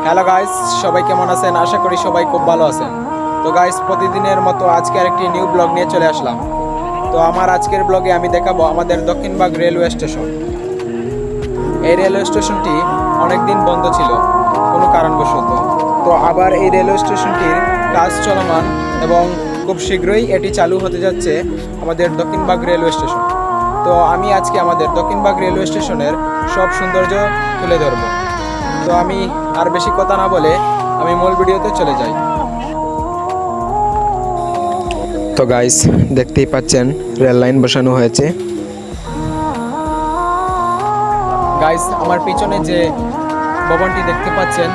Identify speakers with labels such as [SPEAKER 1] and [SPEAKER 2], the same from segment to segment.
[SPEAKER 1] Hello guys, সবাই কেমন আছেন? আশা করি সবাই খুব ভালো আছেন। তো গাইস, প্রতিদিনের মতো আজকে আরেকটি নিউ ব্লগ নিয়ে চলে আসলাম। তো আমার আজকের ব্লগে আমি দেখাবো আমাদের দক্ষিণবাগ রেলওয়ে স্টেশন। এই রেলওয়ে স্টেশনটি অনেক দিন বন্ধ ছিল কোনো কারণবশত। তো আবার এই রেলওয়ে স্টেশনটির কাজ চলমান এবং খুব শীঘ্রই এটি চালু হতে যাচ্ছে আমাদের দক্ষিণবাগ রেলওয়ে স্টেশন। তো আমি আজকে আমাদের দক্ষিণবাগ রেলওয়ে স্টেশনের সব সৌন্দর্য তুলে ধরবো। তো আমি আর বেশি কথা না বলে আমি মূল ভিডিওতে চলে যাই। তো গাইস, দেখতেই পাচ্ছেন রেল লাইন বসানো হয়েছে। গাইস, আমার পিছনে যে ভবনটি দেখতে পাচ্ছেন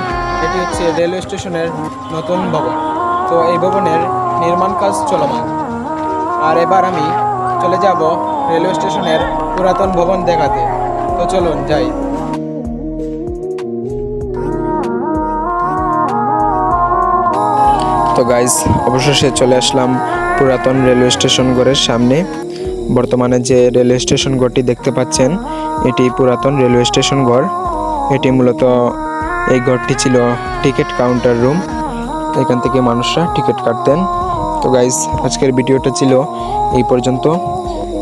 [SPEAKER 1] এটি হচ্ছে রেলওয়ে স্টেশনের নতুন ভবন। তো এই ভবনের নির্মাণ কাজ চলমান। আর এবার আমি চলে যাব রেলওয়ে স্টেশনের পুরাতন ভবন দেখাতে। তো চলুন যাই। তো গাইস, অবশেষে চলে আসলাম পুরাতন রেলওয়ে স্টেশন ঘরের সামনে। বর্তমানে যে রেলওয়ে স্টেশন ঘরটি দেখতে পাচ্ছেন এটি পুরাতন রেলওয়ে স্টেশন ঘর। এটি মূলত এই ঘরটি ছিল টিকিট কাউন্টার রুম। এখান থেকে মানুষরা টিকিট কাটতেন। তো গাইস, আজকের ভিডিওটা ছিল এই পর্যন্ত।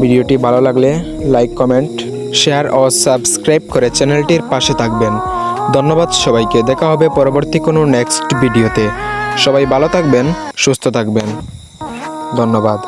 [SPEAKER 1] ভিডিওটি ভালো লাগলে লাইক, কমেন্ট, শেয়ার ও সাবস্ক্রাইব করে চ্যানেলটির পাশে থাকবেন। ধন্যবাদ সবাইকে। দেখা হবে পরবর্তী কোনো নেক্সট ভিডিওতে। সবাই ভালো থাকবেন, সুস্থ থাকবেন। ধন্যবাদ।